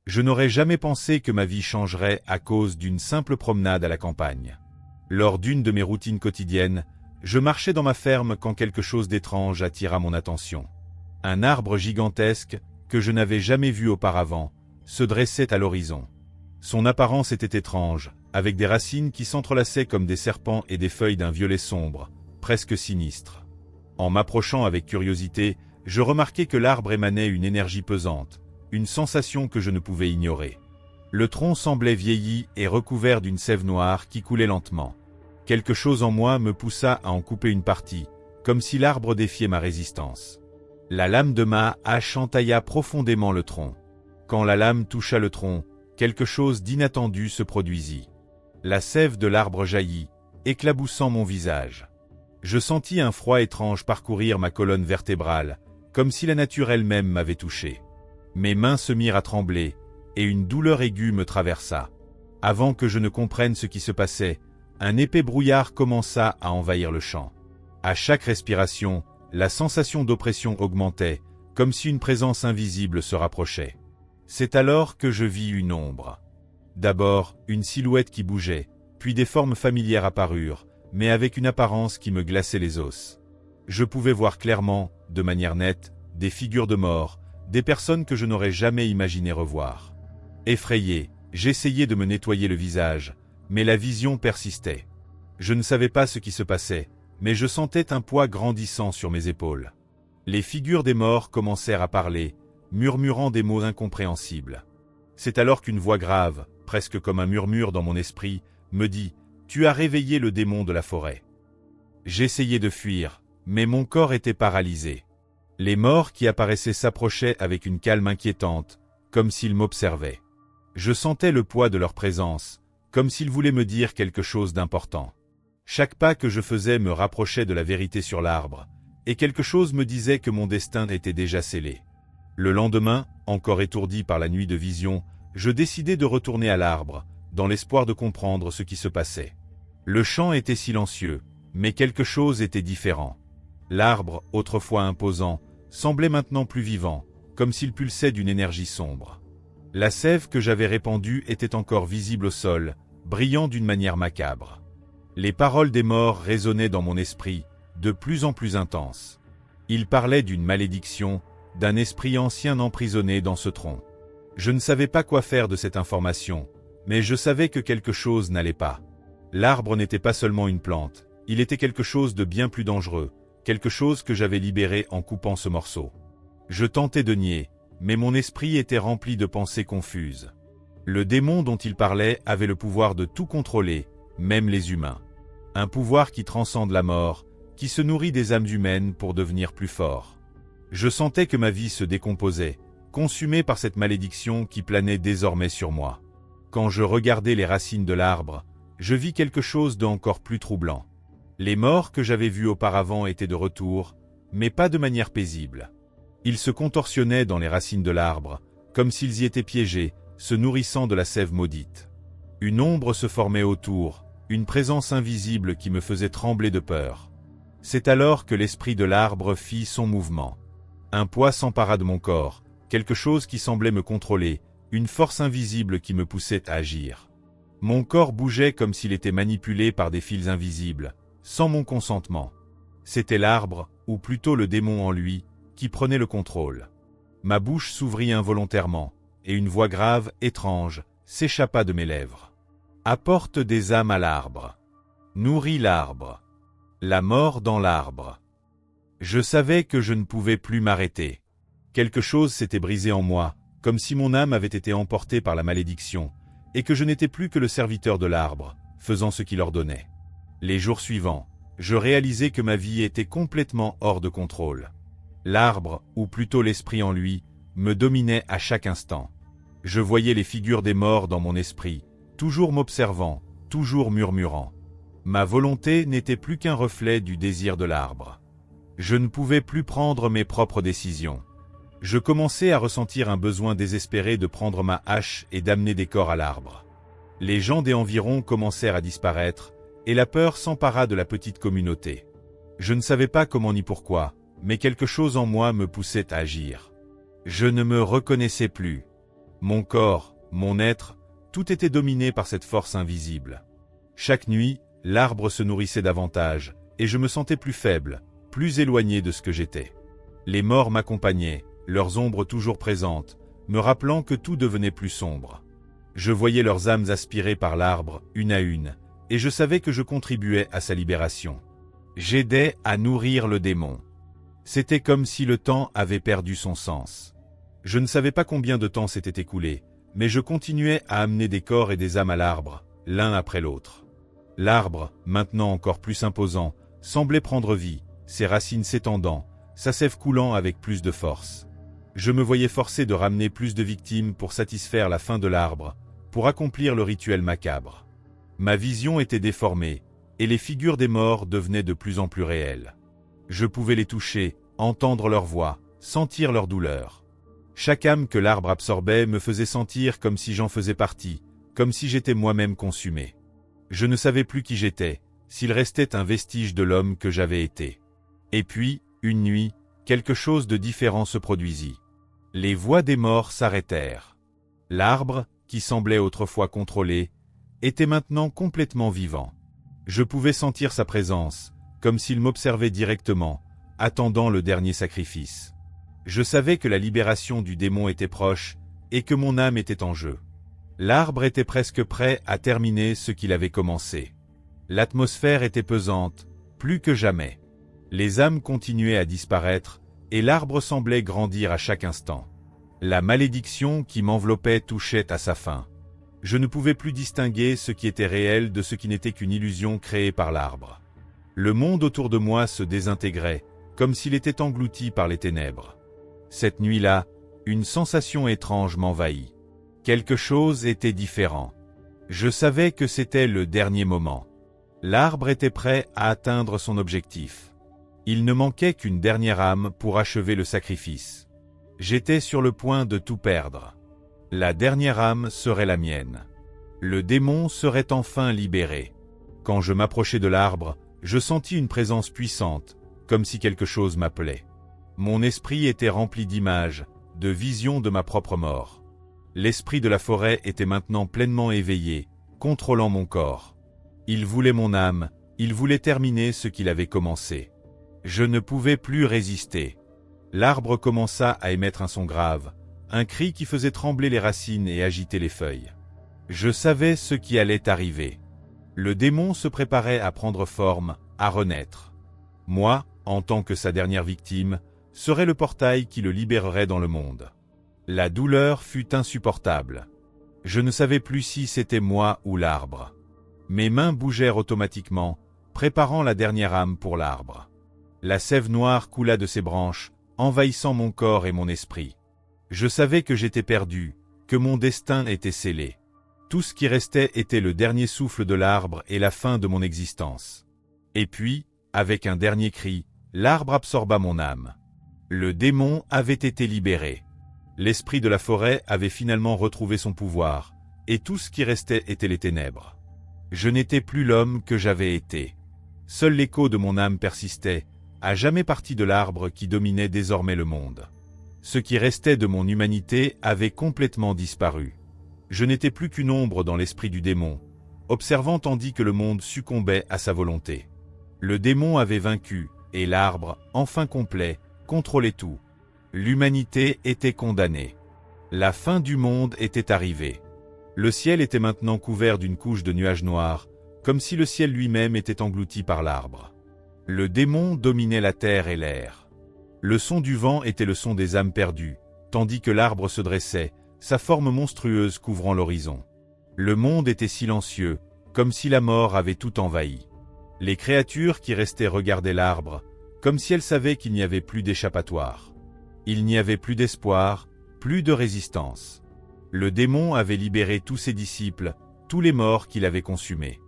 Je n'aurais jamais pensé que ma vie changerait à cause d'une simple promenade à la campagne. Lors d'une de mes routines quotidiennes, je marchais dans ma ferme quand quelque chose d'étrange attira mon attention. Un arbre gigantesque, que je n'avais jamais vu auparavant, se dressait à l'horizon. Son apparence était étrange, avec des racines qui s'entrelaçaient comme des serpents et des feuilles d'un violet sombre, presque sinistre. En m'approchant avec curiosité, je remarquai que l'arbre émanait une énergie pesante, une sensation que je ne pouvais ignorer. Le tronc semblait vieilli et recouvert d'une sève noire qui coulait lentement. Quelque chose en moi me poussa à en couper une partie, comme si l'arbre défiait ma résistance. La lame de ma hache entailla profondément le tronc. Quand la lame toucha le tronc, quelque chose d'inattendu se produisit. La sève de l'arbre jaillit, éclaboussant mon visage. Je sentis un froid étrange parcourir ma colonne vertébrale, comme si la nature elle-même m'avait touché. Mes mains se mirent à trembler, et une douleur aiguë me traversa. Avant que je ne comprenne ce qui se passait, un épais brouillard commença à envahir le champ. À chaque respiration, la sensation d'oppression augmentait, comme si une présence invisible se rapprochait. C'est alors que je vis une ombre. D'abord, une silhouette qui bougeait, puis des formes familières apparurent, mais avec une apparence qui me glaçait les os. Je pouvais voir clairement, de manière nette, des figures de mort, des personnes que je n'aurais jamais imaginé revoir. Effrayé, j'essayais de me nettoyer le visage, mais la vision persistait. Je ne savais pas ce qui se passait, mais je sentais un poids grandissant sur mes épaules. Les figures des morts commencèrent à parler, murmurant des mots incompréhensibles. C'est alors qu'une voix grave, presque comme un murmure dans mon esprit, me dit « Tu as réveillé le démon de la forêt ». J'essayais de fuir, mais mon corps était paralysé. Les morts qui apparaissaient s'approchaient avec une calme inquiétante, comme s'ils m'observaient. Je sentais le poids de leur présence, comme s'ils voulaient me dire quelque chose d'important. Chaque pas que je faisais me rapprochait de la vérité sur l'arbre, et quelque chose me disait que mon destin était déjà scellé. Le lendemain, encore étourdi par la nuit de vision, je décidai de retourner à l'arbre, dans l'espoir de comprendre ce qui se passait. Le champ était silencieux, mais quelque chose était différent. L'arbre, autrefois imposant, semblait maintenant plus vivant, comme s'il pulsait d'une énergie sombre. La sève que j'avais répandue était encore visible au sol, brillant d'une manière macabre. Les paroles des morts résonnaient dans mon esprit, de plus en plus intenses. Ils parlaient d'une malédiction, d'un esprit ancien emprisonné dans ce tronc. Je ne savais pas quoi faire de cette information, mais je savais que quelque chose n'allait pas. L'arbre n'était pas seulement une plante, il était quelque chose de bien plus dangereux, quelque chose que j'avais libéré en coupant ce morceau. Je tentais de nier, mais mon esprit était rempli de pensées confuses. Le démon dont il parlait avait le pouvoir de tout contrôler, même les humains. Un pouvoir qui transcende la mort, qui se nourrit des âmes humaines pour devenir plus fort. Je sentais que ma vie se décomposait, consumée par cette malédiction qui planait désormais sur moi. Quand je regardais les racines de l'arbre, je vis quelque chose d'encore plus troublant. Les morts que j'avais vus auparavant étaient de retour, mais pas de manière paisible. Ils se contorsionnaient dans les racines de l'arbre, comme s'ils y étaient piégés, se nourrissant de la sève maudite. Une ombre se formait autour, une présence invisible qui me faisait trembler de peur. C'est alors que l'esprit de l'arbre fit son mouvement. Un poids s'empara de mon corps, quelque chose qui semblait me contrôler, une force invisible qui me poussait à agir. Mon corps bougeait comme s'il était manipulé par des fils invisibles, sans mon consentement. C'était l'arbre, ou plutôt le démon en lui, qui prenait le contrôle. Ma bouche s'ouvrit involontairement, et une voix grave, étrange, s'échappa de mes lèvres. Apporte des âmes à l'arbre. Nourris l'arbre. La mort dans l'arbre. Je savais que je ne pouvais plus m'arrêter. Quelque chose s'était brisé en moi, comme si mon âme avait été emportée par la malédiction, et que je n'étais plus que le serviteur de l'arbre, faisant ce qu'il ordonnait. Les jours suivants, je réalisai que ma vie était complètement hors de contrôle. L'arbre, ou plutôt l'esprit en lui, me dominait à chaque instant. Je voyais les figures des morts dans mon esprit, toujours m'observant, toujours murmurant. Ma volonté n'était plus qu'un reflet du désir de l'arbre. Je ne pouvais plus prendre mes propres décisions. Je commençais à ressentir un besoin désespéré de prendre ma hache et d'amener des corps à l'arbre. Les gens des environs commencèrent à disparaître, et la peur s'empara de la petite communauté. Je ne savais pas comment ni pourquoi, mais quelque chose en moi me poussait à agir. Je ne me reconnaissais plus. Mon corps, mon être, tout était dominé par cette force invisible. Chaque nuit, l'arbre se nourrissait davantage, et je me sentais plus faible, plus éloigné de ce que j'étais. Les morts m'accompagnaient, leurs ombres toujours présentes, me rappelant que tout devenait plus sombre. Je voyais leurs âmes aspirées par l'arbre, une à une, et je savais que je contribuais à sa libération. J'aidais à nourrir le démon. C'était comme si le temps avait perdu son sens. Je ne savais pas combien de temps s'était écoulé, mais je continuais à amener des corps et des âmes à l'arbre, l'un après l'autre. L'arbre, maintenant encore plus imposant, semblait prendre vie, ses racines s'étendant, sa sève coulant avec plus de force. Je me voyais forcé de ramener plus de victimes pour satisfaire la faim de l'arbre, pour accomplir le rituel macabre. Ma vision était déformée, et les figures des morts devenaient de plus en plus réelles. Je pouvais les toucher, entendre leur voix, sentir leur douleur. Chaque âme que l'arbre absorbait me faisait sentir comme si j'en faisais partie, comme si j'étais moi-même consumé. Je ne savais plus qui j'étais, s'il restait un vestige de l'homme que j'avais été. Et puis, une nuit, quelque chose de différent se produisit. Les voix des morts s'arrêtèrent. L'arbre, qui semblait autrefois contrôlé, était maintenant complètement vivant. Je pouvais sentir sa présence, comme s'il m'observait directement, attendant le dernier sacrifice. Je savais que la libération du démon était proche, et que mon âme était en jeu. L'arbre était presque prêt à terminer ce qu'il avait commencé. L'atmosphère était pesante, plus que jamais. Les âmes continuaient à disparaître, et l'arbre semblait grandir à chaque instant. La malédiction qui m'enveloppait touchait à sa fin. Je ne pouvais plus distinguer ce qui était réel de ce qui n'était qu'une illusion créée par l'arbre. Le monde autour de moi se désintégrait, comme s'il était englouti par les ténèbres. Cette nuit-là, une sensation étrange m'envahit. Quelque chose était différent. Je savais que c'était le dernier moment. L'arbre était prêt à atteindre son objectif. Il ne manquait qu'une dernière âme pour achever le sacrifice. J'étais sur le point de tout perdre. La dernière âme serait la mienne. Le démon serait enfin libéré. Quand je m'approchai de l'arbre, je sentis une présence puissante, comme si quelque chose m'appelait. Mon esprit était rempli d'images, de visions de ma propre mort. L'esprit de la forêt était maintenant pleinement éveillé, contrôlant mon corps. Il voulait mon âme, il voulait terminer ce qu'il avait commencé. Je ne pouvais plus résister. L'arbre commença à émettre un son grave, un cri qui faisait trembler les racines et agiter les feuilles. Je savais ce qui allait arriver. Le démon se préparait à prendre forme, à renaître. Moi, en tant que sa dernière victime, serais le portail qui le libérerait dans le monde. La douleur fut insupportable. Je ne savais plus si c'était moi ou l'arbre. Mes mains bougèrent automatiquement, préparant la dernière âme pour l'arbre. La sève noire coula de ses branches, envahissant mon corps et mon esprit. Je savais que j'étais perdu, que mon destin était scellé. Tout ce qui restait était le dernier souffle de l'arbre et la fin de mon existence. Et puis, avec un dernier cri, l'arbre absorba mon âme. Le démon avait été libéré. L'esprit de la forêt avait finalement retrouvé son pouvoir, et tout ce qui restait était les ténèbres. Je n'étais plus l'homme que j'avais été. Seul l'écho de mon âme persistait, à jamais parti de l'arbre qui dominait désormais le monde. Ce qui restait de mon humanité avait complètement disparu. Je n'étais plus qu'une ombre dans l'esprit du démon, observant tandis que le monde succombait à sa volonté. Le démon avait vaincu, et l'arbre, enfin complet, contrôlait tout. L'humanité était condamnée. La fin du monde était arrivée. Le ciel était maintenant couvert d'une couche de nuages noirs, comme si le ciel lui-même était englouti par l'arbre. Le démon dominait la terre et l'air. Le son du vent était le son des âmes perdues, tandis que l'arbre se dressait, sa forme monstrueuse couvrant l'horizon. Le monde était silencieux, comme si la mort avait tout envahi. Les créatures qui restaient regardaient l'arbre, comme si elles savaient qu'il n'y avait plus d'échappatoire. Il n'y avait plus d'espoir, plus de résistance. Le démon avait libéré tous ses disciples, tous les morts qu'il avait consumés.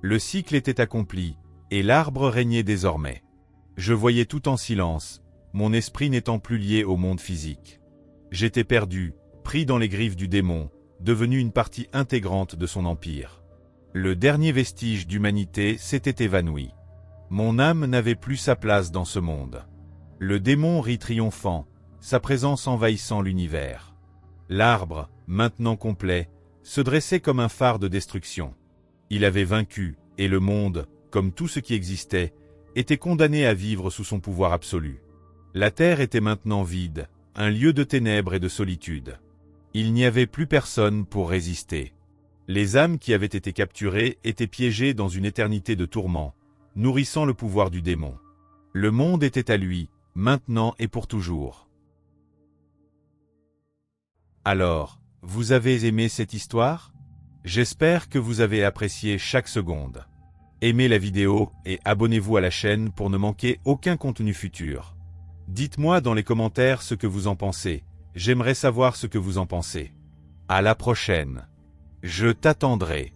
Le cycle était accompli, et l'arbre régnait désormais. Je voyais tout en silence, mon esprit n'étant plus lié au monde physique. J'étais perdu, pris dans les griffes du démon, devenu une partie intégrante de son empire. Le dernier vestige d'humanité s'était évanoui. Mon âme n'avait plus sa place dans ce monde. Le démon rit triomphant, sa présence envahissant l'univers. L'arbre, maintenant complet, se dressait comme un phare de destruction. Il avait vaincu, et le monde, comme tout ce qui existait, était condamné à vivre sous son pouvoir absolu. La terre était maintenant vide, un lieu de ténèbres et de solitude. Il n'y avait plus personne pour résister. Les âmes qui avaient été capturées étaient piégées dans une éternité de tourments, nourrissant le pouvoir du démon. Le monde était à lui, maintenant et pour toujours. Alors, vous avez aimé cette histoire? J'espère que vous avez apprécié chaque seconde. Aimez la vidéo et abonnez-vous à la chaîne pour ne manquer aucun contenu futur. Dites-moi dans les commentaires ce que vous en pensez. J'aimerais savoir ce que vous en pensez. À la prochaine. Je t'attendrai.